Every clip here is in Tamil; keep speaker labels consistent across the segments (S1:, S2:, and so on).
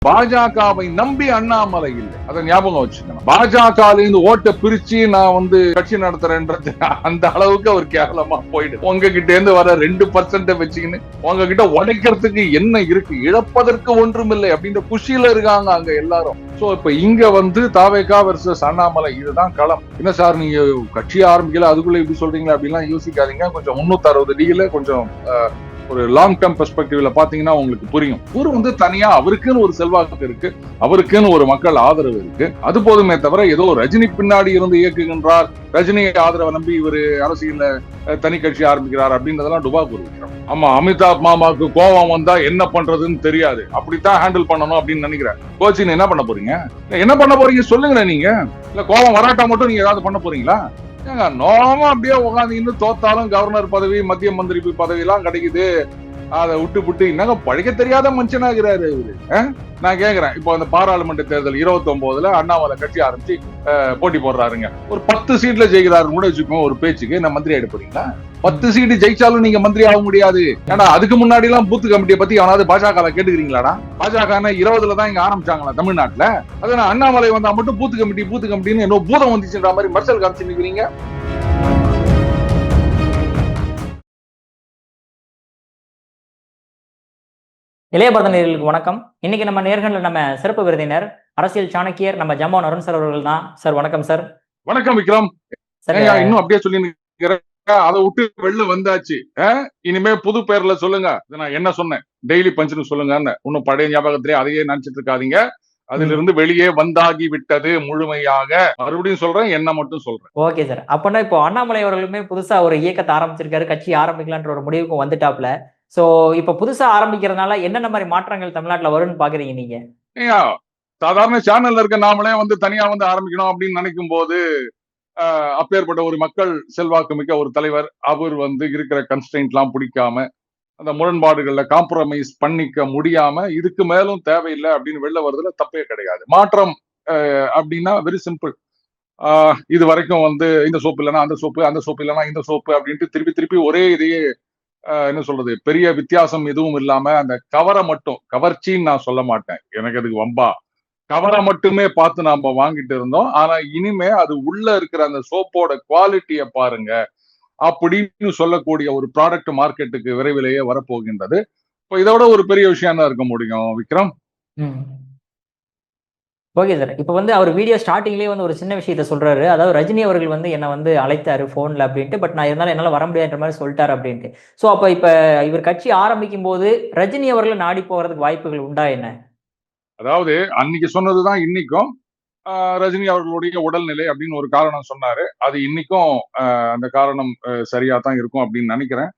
S1: பாஜகவை நம்பி அண்ணாமலை இல்லை. அதை ஞாபகம் வச்சுக்கணும். பாஜகலேருந்து ஓட்டை பிரிச்சு நான் கட்சி நடத்துறேன்றது அந்த அளவுக்கு அவர் கேவலமா போயிடுது. உங்ககிட்ட இருந்து வர 2% வச்சுக்கின்னு உங்ககிட்ட உடைக்கிறதுக்கு என்ன இருக்கு, இழப்பதற்கு ஒன்றும் இல்லை அப்படின்ற குஷியில இருக்காங்க அங்க எல்லாரும். சோ இப்ப இங்க தாவேகா வெர்சஸ் அண்ணாமலை, இதுதான் களம். என்ன சார் நீங்க கட்சி ஆரம்பிக்கல அதுக்குள்ள இப்படி சொல்றீங்களா அப்படிலாம் யோசிக்காதீங்க. கொஞ்சம் 360 டிகிரில கொஞ்சம் ஒரு லாங் டேர்ம் பெர்ஸ்பெக்டிவ்ல பாத்தீங்கன்னா உங்களுக்கு புரியும். இவர் தனியா அவருக்குன்னு ஒரு செல்வாக்கு இருக்கு, அவருக்குன்னு ஒரு மக்கள் ஆதரவு இருக்கு. அது போதுமே தவிர ஏதோ ரஜினி பின்னாடி இருந்து இயக்குகின்றார், ரஜினியை ஆதரவை நம்பி இவர் அரசியல்ல தனி கட்சி ஆரம்பிக்கிறார் அப்படின்றதெல்லாம் டுபாக்கூர் வைக்கிறோம். ஆமா, அமிதாப் மாமாவுக்கு கோபம் வந்தா என்ன பண்றதுன்னு தெரியாது, அப்படித்தான் ஹேண்டில் பண்ணணும் அப்படின்னு நினைக்கிறேன். கோச்சின்னு என்ன பண்ண போறீங்க, என்ன பண்ண போறீங்க சொல்லுங்க. நீங்க இல்ல கோபம் வராட்டா மட்டும் நீங்க ஏதாவது பண்ண போறீங்களா? நோமா அப்படியே உட்காந்து தோத்தாலும் கவர்னர் பதவி, மத்திய மந்திரி பதவி எல்லாம் கிடைக்குது, அதை விட்டு என்னங்க பழைக்க தெரியாத மனுஷனாகிறாரு இவரு. நான் கேக்குறேன், இப்போ அந்த பாராளுமன்ற தேர்தல் 29ல அண்ணாமலை கட்சி ஆரம்பிச்சு போட்டி போடுறாருங்க, ஒரு 10 சீட்ல ஜெயிக்கிறாரு கூட வச்சுக்கோங்க. ஒரு பேச்சுக்கு நான் மந்திரி ஆயிட போறீங்களா? 10 சீட்டு ஜெயிச்சாலும் நீங்க மந்திரி ஆக முடியாது. ஏன்னா அதுக்கு முன்னாடி எல்லாம் பூத் கமிட்டியை பத்தி அவனாவது பாஜக கேட்டுக்கிறீங்களாடா? பாஜக 20ல தான் இங்க ஆரம்பிச்சாங்களா தமிழ்நாட்டுல? அதான் அண்ணாமலை வந்தா மட்டும் பூத் கமிட்டின்னு என்ன பூதம் வந்துச்சுன்ற மாதிரி மர்சல் காமிச்சு நிக்கிறீங்க.
S2: இளையபாரத நேயர்களுக்கு வணக்கம். இன்னைக்கு நம்ம நேர்காணல நம்ம சிறப்பு விருந்தினர் அரசியல் சாணக்கியர் நம்ம ஜமான் அருண் சார் அவர்கள் தான். சார் வணக்கம் சார்.
S1: வணக்கம் விக்ரம். இன்னும் அப்படியே சொல்லி அதை விட்டு வெளில வந்தாச்சு. இனிமே புது பேர்ல சொல்லுங்க. நான் என்ன சொன்னேன், டெய்லி பஞ்சுன்னு சொல்லுங்க. இன்னும் பழைய ஞாபகத்திலே அதையே நினைச்சிட்டு இருக்காதீங்க. அதுல இருந்து வெளியே வந்தாகி விட்டது முழுமையாக. மறுபடியும் சொல்றேன், என்ன மட்டும் சொல்றேன்.
S2: Okay sir. அப்பனா இப்போ அண்ணாமலை அவர்களுமே புதுசா ஒரு இயக்கத்தை ஆரம்பிச்சிருக்காரு, கட்சி ஆரம்பிக்கலான்ற ஒரு முடிவுக்கும் வந்துட்டாப்ல. சோ இப்ப புதுசா ஆரம்பிக்கிறதுனால என்னென்ன மாதிரி மாற்றங்கள் தமிழ்நாட்டுல வரும்னு பாக்குறீங்க நீங்க?
S1: சாதாரண சேனல்ல இருக்க நாமளே தனியா ஆரம்பிக்கணும் அப்படின்னு நினைக்கும் போது, அப்பேற்பட்ட ஒரு மக்கள் செல்வாக்கு மிக்க ஒரு தலைவர், அவர் இருக்கிற கன்ஸ்ட்ரெயின்ட் எல்லாம் பிடிக்காம, அந்த முரண்பாடுகள்ல காம்ப்ரமைஸ் பண்ணிக்க முடியாம இதுக்கு மேலும் தேவையில்லை அப்படின்னு வெளில வருதுல தப்பே கிடையாது. மாற்றம் அப்படின்னா வெரி சிம்பிள். இது வரைக்கும் இந்த சோப்பு இல்லைன்னா அந்த சோப்பு, அந்த சோப்பு இல்லைன்னா இந்த சோப்பு அப்படின்ட்டு திருப்பி திருப்பி ஒரே இதையே என்ன சொல்றது, பெரிய வித்தியாசம் எதுவும் இல்லாம அந்த கவரை மட்டும், கவர்ச்சின்னு நான் சொல்ல மாட்டேன், எனக்கு அதுக்கு வம்பா, கவரை மட்டுமே பார்த்து நாம வாங்கிட்டு இருந்தோம். ஆனா இனிமே அது உள்ள இருக்கிற அந்த சோப்போட குவாலிட்டியை பாருங்க அப்படின்னு சொல்லக்கூடிய ஒரு ப்ராடக்ட் மார்க்கெட்டுக்கு விரைவிலேயே வரப்போகின்றது. இப்போ இதோட ஒரு பெரிய விஷயம் தான் இருக்க முடியும் விக்ரம்.
S2: Okay sir. இப்போ அவர் வீடியோ ஸ்டார்டிங்லேயே ஒரு சின்ன விஷயத்த சொல்றாரு. அதாவது ரஜினி அவர்கள் என்னை அழைத்தாரு போன்ல அப்படின்ட்டு, பட் நான் இருந்தாலும் என்னால வர முடியாதுன்ற மாதிரி சொல்லிட்டாரு அப்படின்ட்டு. ஸோ அப்ப இப்ப இவர் கட்சி ஆரம்பிக்கும் போது ரஜினி அவர்களை நாடி போகிறதுக்கு வாய்ப்புகள் உண்டா என்ன?
S1: அதாவது அன்னைக்கு சொன்னதுதான் இன்னைக்கும். ரஜினி அவர்களுடைய உடல்நிலை அப்படின்னு ஒரு காரணம் சொன்னாரு. அது இன்னைக்கும் அந்த காரணம் சரியா தான் இருக்கும் அப்படின்னு நினைக்கிறேன்.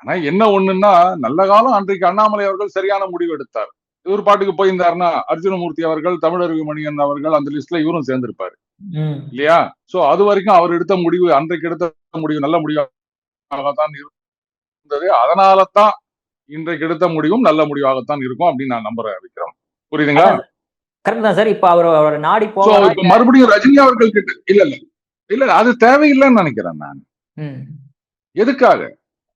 S1: ஆனா என்ன ஒண்ணுன்னா, நல்ல காலம் அன்றைக்கு அண்ணாமலை அவர்கள் சரியான முடிவு எடுத்தார். இவர் பாட்டுக்கு போயிருந்தாருன்னா அர்ஜுனமூர்த்தி அவர்கள், தமிழருவி மணியன் அவர்கள் அந்த லிஸ்ட்ல இவரும் சேர்ந்திருப்பாரு இல்லையா? சோ அது வரைக்கும் அவர் எடுத்த முடிவு, அன்றைக்கு எடுத்த முடிவு நல்ல முடிவாகத்தான் இருந்தது. அதனாலதான் இன்றைக்கு எடுத்த முடிவும் நல்ல முடிவாகத்தான் இருக்கும் அப்படின்னு நான் நம்புறேன் விக்ரம். புரியுதுங்களா?
S2: கரெக்ட் தான் சார். இப்ப அவர் நாடி
S1: மறுபடியும் ரஜினி அவர்கள் கிட்ட இல்ல அது தேவையில்லைன்னு நினைக்கிறேன் நான். எதுக்காக?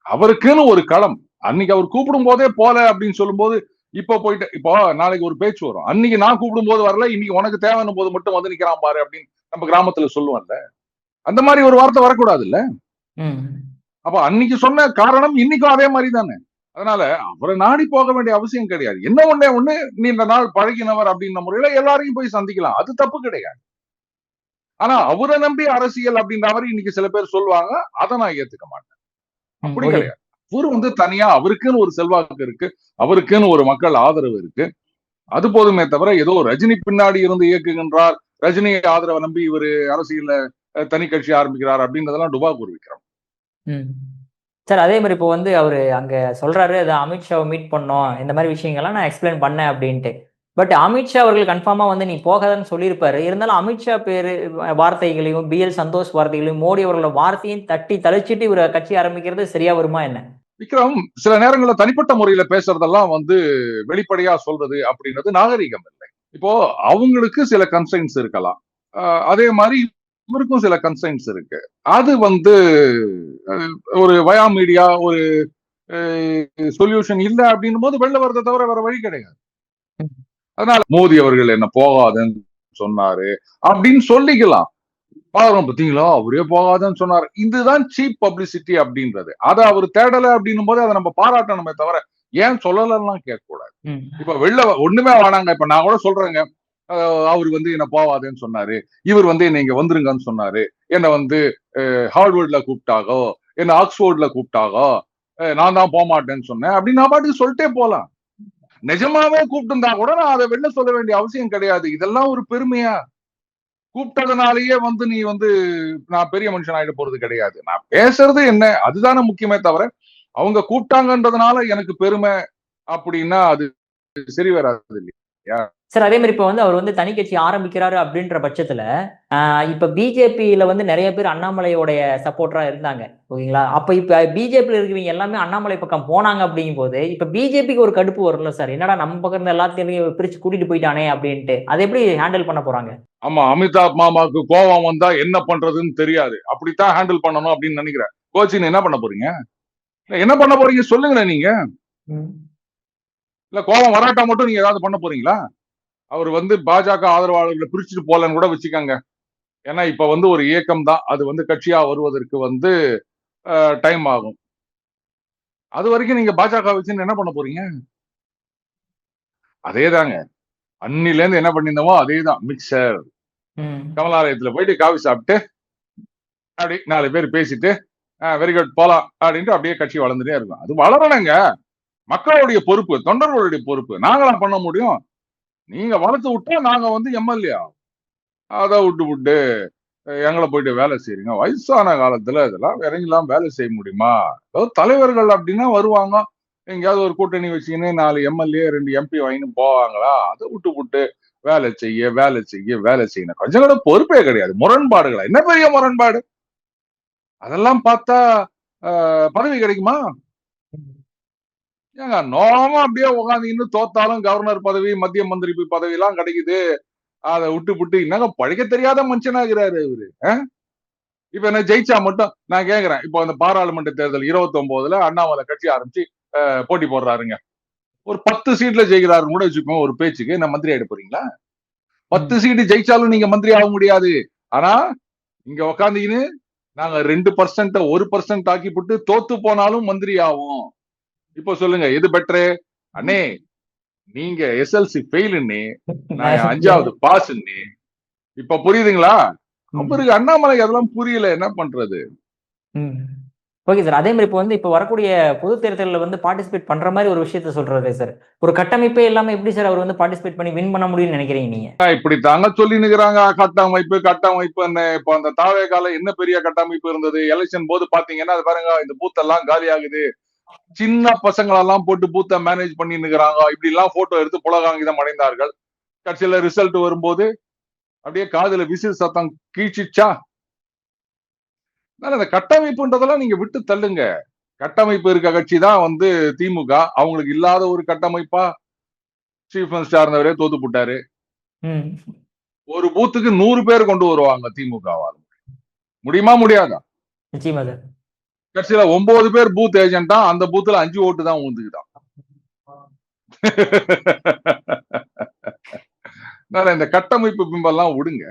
S1: அவருக்குன்னு ஒரு களம். அன்னைக்கு அவர் கூப்பிடும் போதே போல அப்படின்னு சொல்லும் போது, இப்போ போயிட்டு இப்போ நாளைக்கு ஒரு பேச்சு வரும், அன்னைக்கு நான் கூப்பிடும் போது வரல, இன்னைக்கு உனக்கு தேவையான போது மட்டும் நிக்கிறான் பாரு அப்படின்னு நம்ம கிராமத்துல சொல்லுவாங்கல்ல, அந்த மாதிரி ஒரு வார்த்தை வரக்கூடாது இல்ல. அப்ப அன்னைக்கு சொன்ன காரணம் இன்னைக்கும் அதே மாதிரி தானே. அதனால அவரை நாடி போக வேண்டிய அவசியம் கிடையாது. என்ன ஒண்ணு நீண்ட நாள் பழகினவர் அப்படின்ற முறையில எல்லாரையும் போய் சந்திக்கலாம், அது தப்பு கிடையாது. ஆனா அவரை நம்பி அரசியல் அப்படின்ற மாதிரி இன்னைக்கு சில பேர் சொல்லுவாங்க, அதை நான் ஏத்துக்க மாட்டேன். அப்படி கிடையாது. இவர் தனியா அவருக்குன்னு ஒரு செல்வாக்கு இருக்கு, அவருக்குன்னு ஒரு மக்கள் ஆதரவு இருக்கு. அது போதுமே தவிர ஏதோ ரஜினி பின்னாடி இருந்து இயக்குகின்றார், ரஜினியை ஆதரவை நம்பி இவர் அரசியல்ல தனி கட்சி ஆரம்பிக்கிறார் அப்படின்றதெல்லாம் டுபாக்கூர் வைக்கிறோம்.
S2: சார் அதே மாதிரி இப்போ அவரு அங்க சொல்றாரு, அதை அமித்ஷாவை மீட் பண்ணோம், இந்த மாதிரி விஷயங்கள்லாம் நான் எக்ஸ்பிளைன் பண்ணேன் அப்படின்ட்டு. பட் அமித்ஷா அவர்கள் கன்ஃபார்மா நீ போகாதன்னு சொல்லியிருப்பாரு. இருந்தாலும் அமித்ஷா பேரு வார்த்தைகளையும், BL சந்தோஷ் வார்த்தைகளையும், மோடி அவர்களோட வார்த்தையும் தட்டி தழிச்சிட்டு இவர் கட்சி ஆரம்பிக்கிறது சரியா வருமா என்ன?
S1: விக்ரம், சில நேரங்களில் தனிப்பட்ட முறையில பேசுறதெல்லாம் வெளிப்படையா சொல்றது அப்படின்றது நாகரிகம் இல்லை. இப்போ அவங்களுக்கு சில கன்சைன்ஸ் இருக்கலாம், அதே மாதிரி இவருக்கும் சில கன்சைன்ஸ் இருக்கு. அது ஒரு வயா மீடியா ஒரு சொல்யூஷன் இல்லை அப்படின்னும் போது வெளில வரதை தவிர வேற வழி கிடையாது. அதனால மோடி அவர்கள் என்ன போகாதுன்னு சொன்னாரு அப்படின்னு சொல்லிக்கலாம். பாருங்க பாத்தீங்களா, அவரே போகாதுன்னு சொன்னாரு. இதுதான் சீப் பப்ளிசிட்டி அப்படின்றது. அதை அவர் தேடல அப்படின்னும் போது அதை நம்ம பாராட்டணுமே தவிர ஏன் சொல்லலாம் கேட்க கூடாது. இப்ப வெளில ஒண்ணுமே வேணாங்க. இப்ப நான் கூட சொல்றேங்க, அவர் வந்து என்ன போவாதுன்னு சொன்னாரு, இவர் வந்து என்ன இங்க வந்துருங்கன்னு சொன்னாரு, என்ன வந்து ஹார்வர்ட்ல கூப்பிட்டாகோ, என்ன ஆக்ஸ்போர்ட்ல கூப்பிட்டாகோ, நான் தான் போக மாட்டேன்னு சொன்னேன் அப்படின்னு நான் பாட்டுக்கு சொல்லிட்டே போலாம். நிஜமாவே கூப்பிட்டு இருந்தா கூட நான் அதை வெளில சொல்ல வேண்டிய அவசியம் கிடையாது. இதெல்லாம் ஒரு பெருமையா? கூப்பிட்டதுனாலயே வந்து நீ வந்து நான் பெரிய மனுஷன் ஆயிட போறது கிடையாது. நான் பேசுறது என்ன அதுதானே முக்கியமே தவிர அவங்க கூப்பிட்டாங்கன்றதுனால எனக்கு பெருமை அப்படின்னா அது சரி வராது இல்லையா?
S2: சார் அதே மாதிரி இப்ப வந்து அவர் வந்து தனி கட்சி ஆரம்பிக்கிறாரு அப்படின்ற பட்சத்துல இப்ப பிஜேபியில வந்து நிறைய பேர் அண்ணாமலையோடைய சப்போர்ட்டரா இருந்தாங்க, ஓகேங்களா? அப்ப இப்ப பிஜேபியில இருக்கிறவங்க எல்லாமே அண்ணாமலை பக்கம் போனாங்க அப்படிங்கும் போது இப்ப பிஜேபிக்கு ஒரு கடுப்பு வரும்ல சார், என்னடா நம்ம பக்கம் இருந்த எல்லாத்தையும் பிரிச்சு கூட்டிட்டு போயிட்டானே அப்படின்ட்டு அதை எப்படி ஹேண்டில் பண்ண போறாங்க?
S1: ஆமா, அமிதாப் மாமாவுக்கு கோபம் வந்தா என்ன பண்றதுன்னு தெரியாது, அப்படித்தான் ஹேண்டில் பண்ணணும் அப்படின்னு நினைக்கிறேன். கோச்சின்னு என்ன பண்ண போறீங்க? என்ன பண்ண போறீங்க சொல்லுங்களேன் நீங்க. இல்ல கோபம் வராட்டா மட்டும் நீங்க ஏதாவது பண்ண போறீங்களா? அவர் வந்து பாஜக ஆதரவாளர்களை பிரிச்சுட்டு போலன்னு கூட வச்சுக்காங்க. ஏன்னா இப்ப வந்து ஒரு இயக்கம் தான், அது வந்து கட்சியா வருவதற்கு வந்து டைம் ஆகும். அது வரைக்கும் நீங்க பாஜக வச்சுன்னு என்ன பண்ண போறீங்க? அதேதாங்க, அன்னில இருந்து என்ன பண்ணிருந்தோமோ அதேதான். மிக்சர் கமலாலயத்துல போயிட்டு காஃபி சாப்பிட்டு அப்படி 4 பேர் பேசிட்டு வெரி குட் போலாம் அப்படின்ட்டு அப்படியே கட்சி வளர்ந்துட்டே இருக்கும். அது வளரணுங்க, மக்களுடைய பொறுப்பு, தொண்டர்களுடைய பொறுப்பு. நாங்களாம் பண்ண முடியும்? நீங்க வளர்த்து விட்டா நாங்க வந்து எம்எல்ஏ அதை விட்டு எங்களை போயிட்டு வேலை செய்யுங்க. வயசான காலத்துல இதெல்லாம் இறங்கலாம் வேலை செய்ய முடியுமா? அதாவது தலைவர்கள் அப்படின்னா வருவாங்க, எங்கேயாவது ஒரு கூட்டணி வச்சுக்கின்னு 4 எம்எல்ஏ 2 எம்பி வாங்கின்னு போவாங்களா? அதை விட்டு வேலை செய்ய வேலை செய்ய வேலை செய்யணும். கொஞ்சம் கூட பொறுப்பே கிடையாது. முரண்பாடுகளா? என்ன பெரிய முரண்பாடு? அதெல்லாம் பார்த்தா பதவி கிடைக்குமா? ஏங்க நோமா அப்படியே உட்காந்து தோத்தாலும் கவர்னர் பதவி, மத்திய மந்திரி பதவி எல்லாம் கிடைக்குது. அதை விட்டு என்னங்க பழைக்க தெரியாத மனுஷனாகிறாரு இவரு. இப்ப என்ன ஜெயிச்சா மட்டும் நான் கேக்குறேன். இப்போ அந்த பாராளுமன்ற தேர்தல் 29ல அண்ணாமலை கட்சி ஆரம்பிச்சு போட்டி போடுறாருங்க. ஒரு 10 சீட்ல ஜெயிக்கிறாருன்னு கூட வச்சுக்கோங்க ஒரு பேச்சுக்கு. என்ன மந்திரி ஆயிட போறீங்களா? 10 சீட்டு ஜெயிச்சாலும் நீங்க மந்திரி ஆக முடியாது. ஆனா இங்க உக்காந்தீங்கன்னு நாங்க 2% 1% ஆக்கி போட்டு தோத்து போனாலும் மந்திரி ஆகும். இப்போ சொல்லுங்க எது பெட்டரு? அண்ணே நீங்க எஸ்எல்சி ஃபெயிலுன்னு, நான் 5வது பாஸ்ன்னு. இப்ப புரியுதுங்களா? அவருக்கு அண்ணாமலை அதெல்லாம் புரியல, என்ன பண்றது?
S2: Okay sir. அதே மாதிரி இப்போ வந்து இப்போ வரக்கூடிய பொது தேர்தலில் வந்து பார்ட்டிசிபேட் பண்ற மாதிரி ஒரு விஷயத்த சொல்றாரு சார். ஒரு கட்டமைப்பே இல்லாம எப்படி சார் அவர் வந்து பார்ட்டிசிபேட் பண்ணி வின் பண்ண முடியும்னு நினைக்கிறீங்க நீங்க?
S1: இப்படி தாங்க சொல்லி நிக்கிறாங்க, கட்டமைப்பு கட்டமைப்புன்னு. இப்போ அந்த தாவேகால என்ன பெரிய கட்டமைப்பு இருந்தது? எலெக்ஷன் போது பாத்தீங்கன்னா அது பாருங்க, இந்த பூத் எல்லாம் காலி ஆகுது, சின்ன பசங்களெல்லாம் போட்டு பூத்தை மேனேஜ் பண்ணி நிக்கிறாங்க. இப்படி எல்லாம் போட்டோ எடுத்து புலகாங்கிதம் அடைந்தார்கள். கட்சியில ரிசல்ட் வரும்போது அப்படியே காதுல விசில் சத்தம் கீழ்ச்சிச்சா. அந்த கட்டமைப்புன்றதெல்லாம் நீங்க விட்டு தள்ளுங்க. கட்டமைப்பு இருக்க கட்சி தான் வந்து திமுக. அவங்களுக்கு இல்லாத ஒரு கட்டமைப்பா சீஃப் மினிஸ்டர் இருந்தவரே தோத்து போட்டாரு. ஒரு பூத்துக்கு 100 பேர் கொண்டு வருவாங்க திமுகவால். முடியுமா முடியாதா?
S2: நிச்சயமா சார்.
S1: கட்சியில 9 பேர் பூத் ஏஜென்டா, அந்த பூத்துல 5 ஓட்டு தான் ஊந்துக்குதான். இந்த கட்டமைப்பு பிம்பெல்லாம் விடுங்க.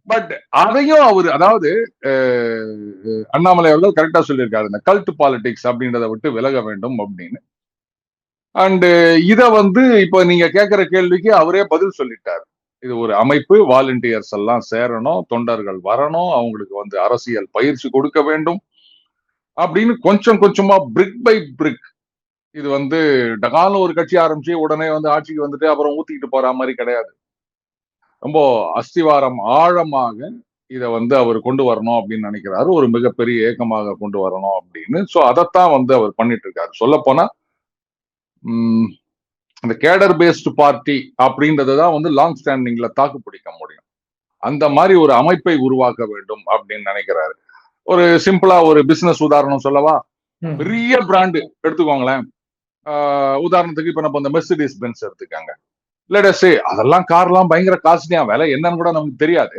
S1: பட் அதையும் அவர், அதாவது அண்ணாமலை அவர்கள் கரெக்டா சொல்லியிருக்காரு, இந்த கல்ட் பாலிடிக்ஸ் அப்படின்றத விட்டு விலக வேண்டும் அப்படின்னு. அண்ட் இத வந்து இப்ப நீங்க கேட்கிற கேள்விக்கு அவரே பதில் சொல்லிட்டாரு. இது ஒரு அமைப்பு, வாலண்டியர்ஸ் எல்லாம் சேரணும், தொண்டர்கள் வரணும், அவங்களுக்கு வந்து அரசியல் பயிற்சி கொடுக்க வேண்டும் அப்படின்னு கொஞ்சம் கொஞ்சமா பிரிக் பை பிரிக். இது வந்து டகால்னு ஒரு கட்சி ஆரம்பிச்சு உடனே வந்து ஆட்சிக்கு வந்துட்டு அப்புறம் ஊத்திக்கிட்டு போற மாதிரி கிடையாது. ரொம்ப அஸ்திவாரம் ஆழமாக இத வந்து அவர் கொண்டு வரணும் அப்படின்னு நினைக்கிறாரு. ஒரு மிகப்பெரிய ஏக்கமாக கொண்டு வரணும் அப்படின்னு. சோ அதைத்தான் வந்து அவர் பண்ணிட்டு இருக்காரு. சொல்ல போனா இந்த கேடர் பேஸ்டு பார்ட்டி அப்படின்றதான் வந்து லாங் ஸ்டாண்டிங்ல தாக்கு பிடிக்க முடியும். அந்த மாதிரி ஒரு அமைப்பை உருவாக்க வேண்டும் அப்படின்னு நினைக்கிறாரு. ஒரு சிம்பிளா ஒரு பிசினஸ் உதாரணம் சொல்லவா? பெரிய பிராண்டு எடுத்துக்கோங்களேன். உதாரணத்துக்கு இப்ப நம்ம இந்த மெர்சிடிஸ் பென்ஸ் எடுத்துக்காங்க. லேட்டஸ்ட் அதெல்லாம் கார்லாம் பயங்கர காஸ்ட்லியா, விலை என்னன்னு கூட நமக்கு தெரியாது.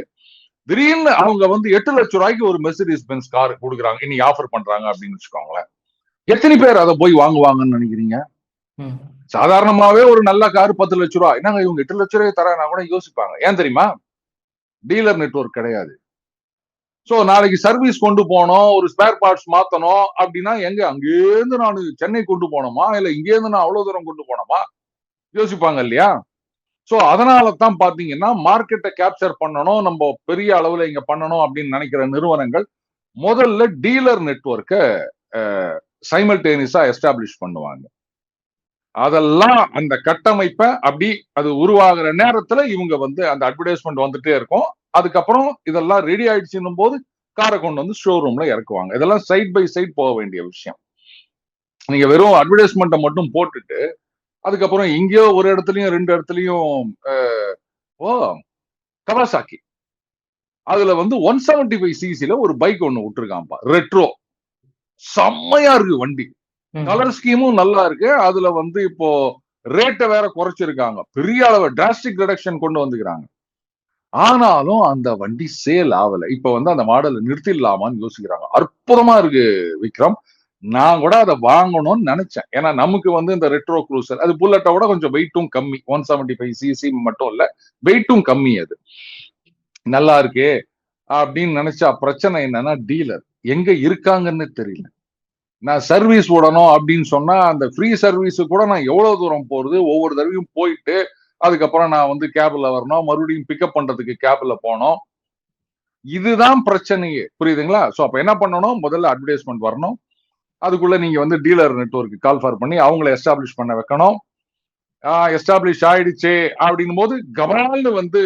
S1: திடீர்னு அவங்க வந்து 8 லட்சம் ரூபாய்க்கு ஒரு மெர்சிடிஸ் பென்ஸ் கார் கொடுக்குறாங்க, இன்னைக்கு ஆஃபர் பண்றாங்க அப்படின்னு வச்சுக்கோங்களேன். எத்தனை பேர் அதை போய் வாங்குவாங்கன்னு நினைக்கிறீங்க?
S2: ம்.
S1: சாதாரணமாவே ஒரு நல்ல கார் 10 லட்சம் ரூபாய், என்னங்க இவங்க 8 லட்சம் ரூபாய் தரானா கூட யோசிப்பாங்க. ஏன் தெரியுமா? டீலர் நெட்வொர்க் கிடையாது. சோ நாளைக்கு சர்வீஸ் கொண்டு போனோம், ஒரு ஸ்பேர் பார்ட்ஸ் மாத்தணும் அப்படின்னா எங்க அங்கேருந்து நான் சென்னை கொண்டு போனோமா, இல்ல இங்கேருந்து நான் அவ்வளவு தூரம் கொண்டு போனோமா, யோசிப்பாங்க இல்லையா? சோ அதனால தான் பாத்தீங்கன்னா மார்க்கெட்டை கேப்சர் பண்ணணும், நம்ம பெரிய அளவுல இங்க பண்ணணும் அப்படின்னு நினைக்கிற நிறுவனங்கள் முதல்ல டீலர் நெட்வொர்க்க சைமல்டேனியஸா எஸ்டாப்ளிஷ் பண்ணுவாங்க. அதெல்லாம் அந்த கட்டமைப்பை அப்படி அது உருவாகிற நேரத்துல இவங்க வந்து அந்த அட்வர்டைஸ்மெண்ட் வந்துட்டே இருக்கும். அதுக்கப்புறம் இதெல்லாம் ரெடி ஆயிடுச்சுன்னும் போது காரை கொண்டு வந்து ஷோரூம்ல இறக்குவாங்க. இதெல்லாம் சைட் பை சைட் போக வேண்டிய விஷயம். நீங்க வெறும் அட்வர்டைஸ்மெண்ட்டை மட்டும் போட்டுட்டு அதுக்கப்புறம் எங்கேயோ ஒரு இடத்துலயும் 2 இடத்துலயும் ஓ கவாசாக்கி அதுல வந்து 175 சிசில ஒரு பைக் ஒண்ணு விட்டுருக்கான்ப்பா, ரெட்ரோ. செம்மையா இருக்கு வண்டி. கலர் ஸ்கீமும் நல்லா இருக்கு. அதுல வந்து இப்போ ரேட்டை வேற குறைச்சிருக்காங்க. பெரிய அளவு டிராஸ்டிக் ரிடக்ஷன் கொண்டு வந்துக்கிறாங்க. ஆனாலும் அந்த வண்டி சேல் ஆகல. இப்ப வந்து அந்த மாடலை நிறுத்திடலாமான்னு யோசிக்கிறாங்க. அற்புதமா இருக்கு விக்ரம். நான் கூட அதை வாங்கணும்னு நினைச்சேன். ஏன்னா நமக்கு வந்து இந்த ரெட்ரோ க்ரூசர் அது புல்லட்டை விட கொஞ்சம் வெயிட்டும் கம்மி. 175 சிசி மட்டும் இல்ல, வெயிட்டும் கம்மி. அது நல்லா இருக்கே அப்படின்னு நினைச்சா பிரச்சனை என்னன்னா டீலர் எங்க இருக்காங்கன்னு தெரியல. நான் சர்வீஸ் விடணும் அப்படின்னு சொன்னா அந்த ஃப்ரீ சர்வீஸ் கூட நான் எவ்வளவு தூரம் போறது, ஒவ்வொரு தடவையும் போயிட்டு அதுக்கப்புறம் நான் வந்து கேப்ல வரணும், மறுபடியும் பிக்கப் பண்றதுக்கு கேப்ல போனோம். இதுதான் பிரச்சனையே, புரியுதுங்களா? சோ அப்ப என்ன பண்ணணும், முதல்ல அட்வர்டைஸ்மெண்ட் வரணும். அதுக்குள்ள நீங்க வந்து டீலர் நெட்வொர்க் கால் ஃபார் பண்ணி அவங்களை எஸ்டாப்ளிஷ் பண்ண வைக்கணும். எஸ்டாப்ளிஷ் ஆயிடுச்சே அப்படின்னும் போது கவனால்னு வந்து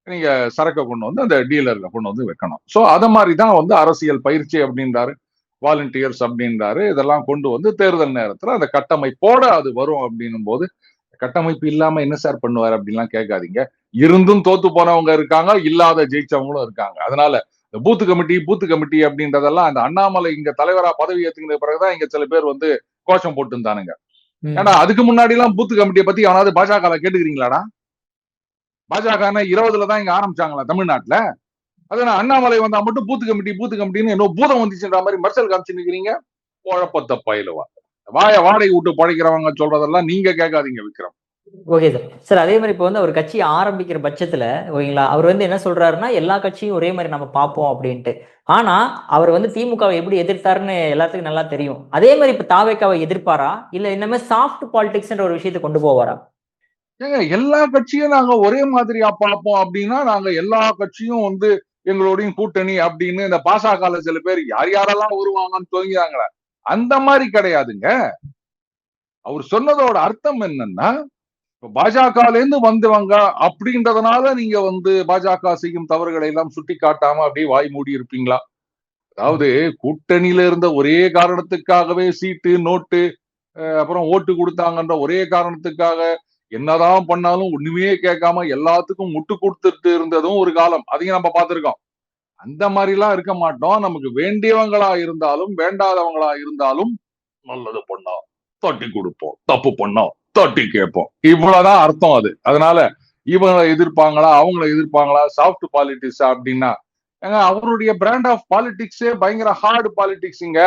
S1: நீங்க சரக்கை கொண்டு வந்து அந்த டீலர்ல கொண்டு வந்து வைக்கணும். சோ அத மாதிரிதான் வந்து அரசியல் பயிற்சி அப்படின்றாரு, வாலண்டியர்ஸ் அப்படின்றாரு. இதெல்லாம் கொண்டு வந்து தேர்தல் நேரத்துல அந்த கட்டமைப்போட அது வரும் அப்படின்னும் போது, கட்டமைப்பு இல்லாம என்ன சார் பண்ணுவாரு அப்படின்லாம் கேட்காதீங்க. இருந்தும் தோத்து போனவங்க இருக்காங்க, இல்லாத ஜெயிச்சவங்களும் இருக்காங்க. அதனால பூத்து கமிட்டி அப்படின்றதெல்லாம் அந்த அண்ணாமலை இங்க தலைவரா பதவி ஏத்துக்கிற பிறகுதான் இங்க சில பேர் வந்து கோஷம் போட்டு இருந்தானுங்க. ஏன்னா அதுக்கு முன்னாடி எல்லாம் பூத்து கமிட்டியை பத்தி அவனாவது பாஜக கேட்டுக்கிறீங்களாடா? பாஜக 20 தான் இங்க ஆரம்பிச்சாங்களா தமிழ்நாட்டுல? அதான் அண்ணாமலை வந்தா மட்டும் பூத்து கமிட்டின்னு என்ன பூதம் வந்துச்சுன்ற மாதிரி மர்சல் காமிச்சு நிக்கிறீங்க. குழப்பத்தை பயிலுவா. வாடகை விட்டு பழைக்கிறவங்க சொல்றதெல்லாம் நீங்க கேட்காதீங்க விக்ரம்.
S2: Okay sir. சார் அதே மாதிரி இப்போ வந்து அவர் கட்சி ஆரம்பிக்கிற பட்சத்துல ஓகேங்களா, அவர் வந்து என்ன சொல்றாருன்னா எல்லா கட்சியும் ஒரே மாதிரி நம்ம பார்ப்போம் அப்படின்ட்டு. ஆனா அவர் வந்து திமுகவை எப்படி எதிர்த்தாருன்னு எல்லாத்துக்கும் நல்லா தெரியும். அதே மாதிரி இப்ப தாவேக்காவை எதிர்ப்பாரா, இல்ல இந்த மாதிரி சாஃப்ட் பாலிடிக்ஸ்ன்ற ஒரு விஷயத்தை கொண்டு போவாரா?
S1: ஏங்க எல்லா கட்சியும் நாங்க ஒரே மாதிரியா பார்ப்போம் அப்படின்னா நாங்க எல்லா கட்சியும் வந்து எங்களோடையும் கூட்டணி அப்படின்னு இந்த பாசகல சில பேர் யார் யாரெல்லாம் வருவாங்கன்னு துவங்கிறாங்களே அந்த மாதிரி கிடையாதுங்க. அவர் சொன்னதோட அர்த்தம் என்னன்னா பாஜகல இருந்து வந்தவங்க அப்படின்றதுனால நீங்க வந்து பாஜக செய்யும் தவறுகளை எல்லாம் சுட்டி காட்டாம அப்படியே வாய் மூடி இருப்பீங்களா? அதாவது கூட்டணியில இருந்த ஒரே காரணத்துக்காகவே சீட்டு நோட்டு அப்புறம் ஓட்டு கொடுத்தாங்கன்ற ஒரே காரணத்துக்காக என்னதான் பண்ணாலும் ஒண்ணுமே கேட்காம எல்லாத்துக்கும் முட்டு கொடுத்துட்டு இருந்ததும் ஒரு காலம், அதையும் நம்ம பார்த்திருக்கோம். அந்த மாதிரி எல்லாம் இருக்க மாட்டோம். நமக்கு வேண்டியவங்களா இருந்தாலும் வேண்டாதவங்களா இருந்தாலும் நல்லது பண்ணோம் தட்டி கொடுப்போம், தப்பு பண்ணோம் தட்டி கேட்போம், இவ்வளவுதான் அர்த்தம். அது அதனால இவங்களை எதிர்ப்பாங்களா அவங்களை எதிர்ப்பாங்களா சாஃப்ட் பாலிடிக்ஸ் அப்படின்னா அவருடைய பிராண்ட் ஆஃப் பாலிடிக்ஸே பயங்கர ஹார்டு பாலிடிக்ஸ்ங்க.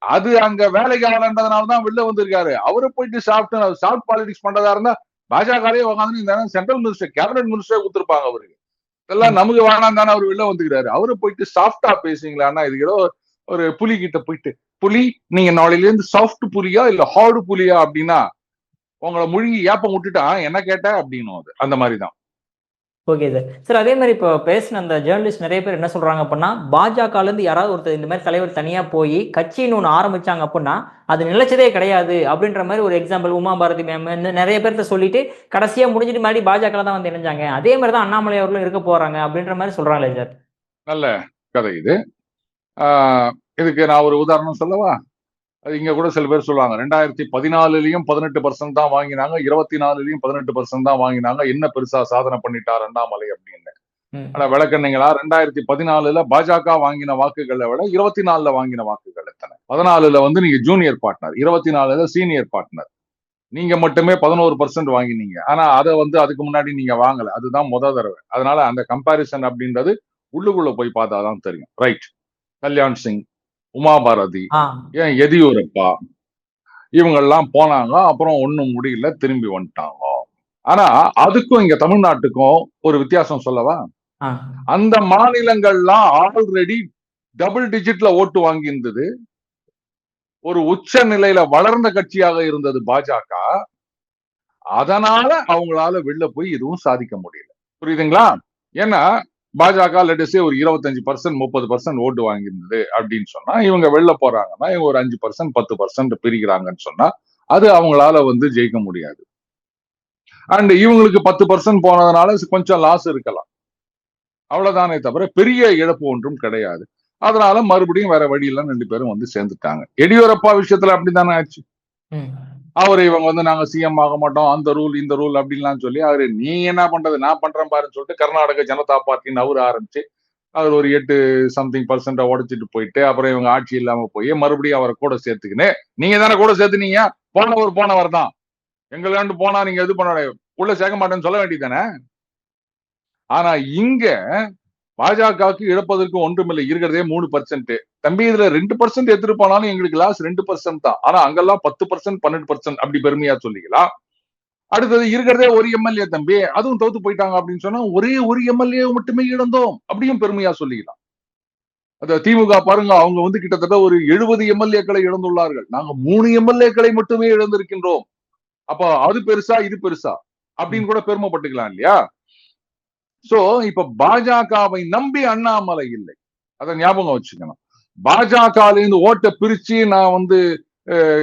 S1: அது அங்க வேலைக்கு ஆகலன்றதுனாலதான் வெளில வந்திருக்காரு. அவரை போயிட்டு சாஃப்ட் பாலிடிக்ஸ் பண்றதா இருந்தா பாஜகவே உட்காந்து சென்ட்ரல் மினிஸ்டர் கேபினட் மினிஸ்டர் கொடுத்திருப்பாங்க அவருக்கு. இதெல்லாம் நமக்கு வேணாம் தானே அவர் வெளில வந்துக்கிறாரு. அவரை போயிட்டு சாஃப்டா பேசுங்களா? இது ஏதோ ஒரு புலி கிட்ட போயிட்டு புலி நீங்க நாளையில இருந்து சாஃப்ட் புலியா இல்ல ஹார்டு புலியா அப்படின்னா உங்களை முழுங்கி ஏப்பம் விட்டுட்டா என்ன கேட்ட அப்படின்னு அந்த மாதிரிதான்.
S2: Okay sir. சார் அதே மாதிரி இப்போ பேசின அந்த ஜேர்னலிஸ்ட் நிறைய பேர் என்ன சொல்றாங்க அப்படின்னா, பாஜகல இருந்து யாராவது ஒருத்தர் இந்த மாதிரி தலைவர் தனியா போய் கட்சின்னு ஒன்று ஆரம்பிச்சாங்க அப்படின்னா அது நிலைச்சதே கிடையாது அப்படின்ற மாதிரி ஒரு எக்ஸாம்பிள் உமா பாரதி மேம் நிறைய பேர்த்த சொல்லிட்டு கடைசியா முடிஞ்சிட்டு மாதிரி பாஜக தான் வந்து இணைஞ்சாங்க. அதே மாதிரி தான் அண்ணாமலை அவர்களும் இருக்க போறாங்க அப்படின்ற மாதிரி சொல்றாங்களே சார்.
S1: நல்ல கதை இது. இதுக்கு நான் ஒரு உதாரணம் சொல்லவா? அது இங்க கூட சில பேர் சொல்லுவாங்க 2014லயும் 18% தான் வாங்கினாங்க, 24லயும் 18% தான் வாங்கினாங்க, என்ன பெருசா சாதனை பண்ணிட்டார் அண்ணாமலை அப்படின்னு. ஆனா விளக்கண்ணீங்களா? 2014ல பாஜக வாங்கின வாக்குகளை விட 24ல வாங்கின வாக்குகள் எத்தனை? 14ல வந்து நீங்க ஜூனியர் பார்ட்னர், 24ல சீனியர் பார்ட்னர். நீங்க மட்டுமே 11% வாங்கினீங்க. ஆனா அதை வந்து அதுக்கு முன்னாடி நீங்க வாங்கல. அதுதான் தடவை. அதனால அந்த கம்பாரிசன் அப்படின்றது உள்ளுக்குள்ள போய் பார்த்தாதான் தெரியும். ரைட். கல்யாண் சிங், உமா பாரதி, ஏன் எதியூரப்பா, இவங்க எல்லாம் போனாங்க, அப்புறம் ஒண்ணும் முடியல, திரும்பி வந்துட்டாங்க. ஆனா அதுக்கும் இங்க தமிழ்நாட்டுக்கும் ஒரு வித்தியாசம் சொல்லவா?
S2: ஆ.
S1: அந்த மாநிலங்கள்லாம் ஆல்ரெடி டபுள் டிஜிட்ல ஓட்டு வாங்கி இருந்தது. ஒரு உச்ச நிலையில வளர்ந்த கட்சியாக இருந்தது பாஜக. அதனால அவங்களால வெளில போய் எதுவும் சாதிக்க முடியல. புரியுதுங்களா? ஏன்னா பாஜக லெட்டஸே ஒரு 25% 30% ஓட்டு வாங்கியிருந்தது அப்படின்னு சொன்னா, இவங்க வெளில போறாங்கன்னா, இவங்க ஒரு 5% 10% பிரிக்கிறாங்கன்னு சொன்னா, அது அவங்களால வந்து ஜெயிக்க முடியாது. அண்ட் இவங்களுக்கு 10% போனதுனால கொஞ்சம் லாஸ் இருக்கலாம். அவ்வளவுதானே தவிர பெரிய இழப்பு ஒன்றும் கிடையாது. அதனால மறுபடியும் வேற வழி இல்ல 2 பேரும் வந்து சேர்ந்துட்டாங்க. எடியூரப்பா விஷயத்துல அப்படித்தானே ஆச்சு.
S2: ம்.
S1: அவரு இவங்க வந்து நாங்க சிஎம் ஆக மாட்டோம், அந்த ரூல் இந்த ரூல் அப்படின்லாம் சொல்லி அவரு நீ என்ன பண்றது நான் பண்றேன் பாருன்னு சொல்லிட்டு கர்நாடக ஜனதா பார்ட்டின்னு அவரு ஆரம்பிச்சு அவர் ஒரு 8% உடைச்சிட்டு போயிட்டு அப்புறம் இவங்க ஆட்சி இல்லாம போய் மறுபடியும் அவரை கூட சேர்த்துக்கின்னு நீங்க தானே கூட சேர்த்துனீங்க போனவர் தான் எங்களாண்டு போனா நீங்க இது பண்ண உள்ள சேர்க்க மாட்டேன்னு சொல்ல வேண்டியதானே. ஆனா இங்க பாஜகவுக்கு இழப்பதற்கு ஒன்றுமில்லை, இருக்கிறதே 3%. தம்பி இதுல 2% எடுத்துட்டு போனாலும் எங்களுக்கு லாஸ் 2% தான். ஆனா அங்கெல்லாம் 10% 12% அப்படி பெருமையா சொல்லிக்கலாம். அடுத்தது இருக்கிறதே ஒரு எம்எல்ஏ தம்பி, அதுவும் தோத்து போயிட்டாங்க அப்படின்னு சொன்னா ஒரே ஒரு எம்எல்ஏ மட்டுமே இழந்தோம் அப்படியும் பெருமையா சொல்லிக்கலாம். அந்த திமுக பாருங்க அவங்க வந்து கிட்டத்தட்ட ஒரு 70 எம்எல்ஏக்களை இழந்துள்ளார்கள். நாங்க 3 எம்எல்ஏக்களை மட்டுமே இழந்திருக்கின்றோம். அப்ப அது பெருசா இது பெருசா அப்படின்னு கூட பெருமைப்பட்டுக்கலாம் இல்லையா? சோ இப்ப பாஜகவை நம்பி அண்ணாமலை இல்லை, அதை ஞாபகம் வச்சுக்கணும். பாஜகல இருந்து ஓட்டை பிரிச்சு நான் வந்து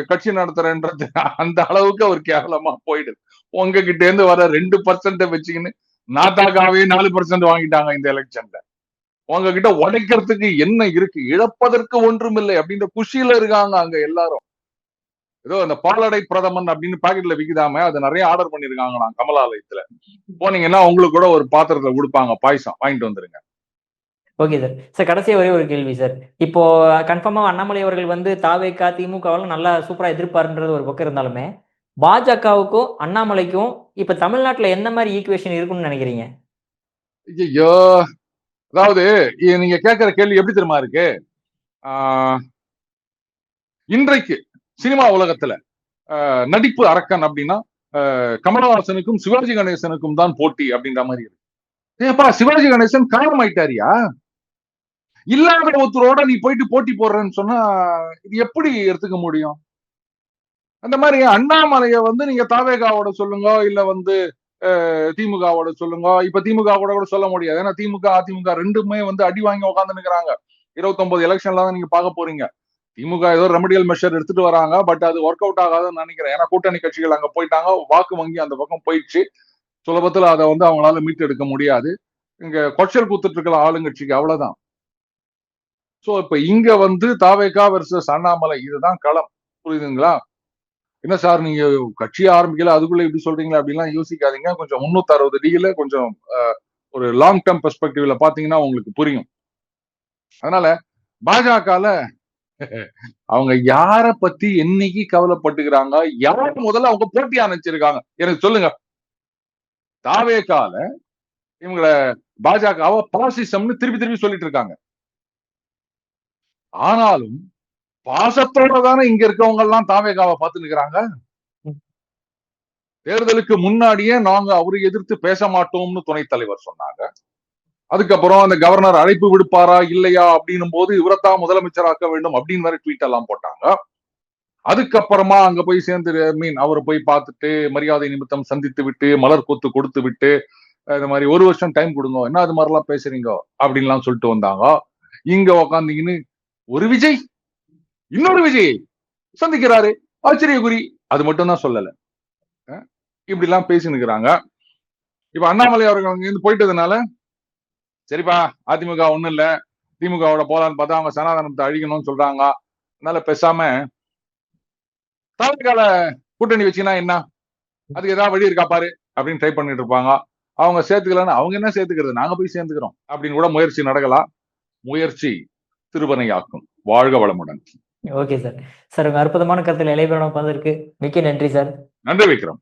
S1: கட்சி நடத்துறேன்றது அந்த அளவுக்கு அவர் கேவலமா போயிடுது. உங்ககிட்ட இருந்து வர 2% வச்சுக்கின்னு நாட்டாக்காவே 4% வாங்கிட்டாங்க இந்த எலெக்ஷன்ல. உங்ககிட்ட உடைக்கிறதுக்கு என்ன இருக்கு, இழப்பதற்கு ஒன்றும் இல்லை அப்படின்ற குஷியில இருக்காங்க அங்க எல்லாரும். ஏதோ அந்த பாலடை பிரதமன் அப்படின்னு பாக்கெட்ல விக்குதாம அது நிறைய ஆர்டர் பண்ணிருக்காங்களாம் கமலாலயத்துல. போனீங்கன்னா உங்களுக்கு கூட ஒரு பாத்திரத்துல கொடுப்பாங்க பாயசம், வாங்கிட்டு வந்துருங்க.
S2: Okay sir. சார் கடைசியா ஒரே ஒரு கேள்வி சார். இப்போ கன்ஃபார்மா அண்ணாமலை அவர்கள் வந்து தாவேகா, திமுகவெல்லாம் நல்லா சூப்பரா எதிர்ப்பாருன்றது ஒரு பக்கம் இருந்தாலுமே, பாஜகவுக்கும், அண்ணாமலைக்கும் இப்ப தமிழ்நாட்டுல எந்த மாரி ஈக்குவேஷன் இருக்கும்னு நினைக்கிறீங்க?
S1: ஐயோ, அதாவது நீங்க கேட்கிற கேள்வி எப்படி தெரியுமா இருக்கு? இன்றைக்கு சினிமா உலகத்துல நடிப்பு அரக்கன் அப்படின்னா கமலஹாசனுக்கும் சிவாஜி கணேசனுக்கும் தான் போட்டி அப்படின்ற மாதிரி இருக்கு. ஏப்பா சிவாஜி கணேசன் காலம் ஆயிட்டாரியா? இல்லாத ஒருத்தரோட நீ போயிட்டு போட்டி போடுறேன்னு சொன்னா இது எப்படி எடுத்துக்க முடியும்? அந்த மாதிரி அண்ணாமலைய வந்து நீங்க தாவேகாவோட சொல்லுங்க, இல்ல வந்து திமுகவோட சொல்லுங்க. இப்ப திமுக கூட சொல்ல முடியாது. ஏன்னா திமுக அதிமுக ரெண்டுமே வந்து அடி வாங்கி உட்கார்ந்து நிக்கிறாங்க. 29 எலெக்ஷன்ல தான் நீங்க பார்க்க போறீங்க. திமுக ஏதோ ரெமடியல் மெஷர் எடுத்துட்டு வராங்க, பட் அது ஒர்க் அவுட் ஆகாதுன்னு நினைக்கிறேன். ஏன்னா கூட்டணி கட்சிகள் அங்க போயிட்டாங்க, வாக்கு வங்கி அந்த பக்கம் போயிடுச்சு. சுலபத்துல அதை வந்து அவங்களால மீட்டு எடுக்க முடியாது. இங்க கொச்சல் கூத்துட்டு இருக்கலாம் ஆளுங்கட்சிக்கு, அவ்வளவுதான். சோ இப்ப இங்க வந்து தாவேகா வெர்சஸ் அண்ணாமலை இதுதான் களம். புரியுதுங்களா? என்ன சார் நீங்க கட்சி ஆரம்பிக்கல அதுக்குள்ள இப்படி சொல்றீங்களா அப்படிலாம் யோசிக்காதீங்க. கொஞ்சம் 360 டிகிரில கொஞ்சம் ஒரு லாங் டேர்ம் பெர்ஸ்பெக்டிவ்ல பாத்தீங்கன்னா உங்களுக்கு புரியும். அதனால பாஜகல அவங்க யார பத்தி என்னைக்கு கவலைப்பட்டுக்கிறாங்க, யார் முதல்ல அவங்க போட்டி அணைச்சிருக்காங்க எனக்கு சொல்லுங்க. தாவேகால இவங்கள பாஜகவை பாசிசம்னு திருப்பி திருப்பி சொல்லிட்டு இருக்காங்க. ஆனாலும் பாசத்தோட தானே இங்க இருக்கவங்க எல்லாம் தாவேகாவை பார்த்து நிக்கிறாங்க. தேர்தலுக்கு முன்னாடியே நாங்க அவரை எதிர்த்து பேச மாட்டோம்னு துணைத் தலைவர் சொன்னாங்க. அதுக்கப்புறம் அந்த கவர்னர் அழைப்பு விடுப்பாரா இல்லையா அப்படின்னும் போது இவரைத்தான் முதலமைச்சராக்க வேண்டும் அப்படின்னு வேற ட்வீட் எல்லாம் போட்டாங்க. அதுக்கப்புறமா அங்க போய் சேர்ந்து அவரை போய் பார்த்துட்டு மரியாதை நிமித்தம் சந்தித்து விட்டு மலர் கொத்து கொடுத்து விட்டு இந்த மாதிரி 1 வருஷம் டைம் கொடுங்க, என்ன அது மாதிரி எல்லாம் பேசுறீங்க அப்படின்லாம் சொல்லிட்டு வந்தாங்க. இங்க உக்காந்தீங்கன்னு ஒரு விஜய் இன்னொரு விஜய் சந்திக்கிறாரு, ஆச்சரியகுறி. அது மட்டும் தான் சொல்லல, இப்படி எல்லாம் பேசி நிக்கிறாங்க. இப்ப அண்ணாமலை அவர்கள் அங்க இருந்து போயிட்டதுனால சரிப்பா அதிமுக ஒண்ணும் இல்ல திமுகவோட போலான்னு பார்த்தா அவங்க சனாதனத்தை அழிக்கணும்னு சொல்றாங்க, அதனால பேசாம தாவேகால கூட்டணி வச்சுன்னா என்ன, அதுக்கு ஏதாவது வழி இருக்கா பாரு அப்படின்னு ட்ரை பண்ணிட்டு இருப்பாங்க. அவங்க சேர்த்துக்கலன்னு அவங்க என்ன சேர்த்துக்கிறது, நாங்க போய் சேர்ந்துக்கிறோம் அப்படின்னு கூட முயற்சி நடக்கலாம். முயற்சி திருப்பனையாக்கும். வாழ்க வளமுடன்.
S2: Okay sir. சார் உங்க அற்புதமான கருத்துல இளையபெறணும் பதற்கு மிக்க நன்றி சார்.
S1: நன்றி விக்ரம்.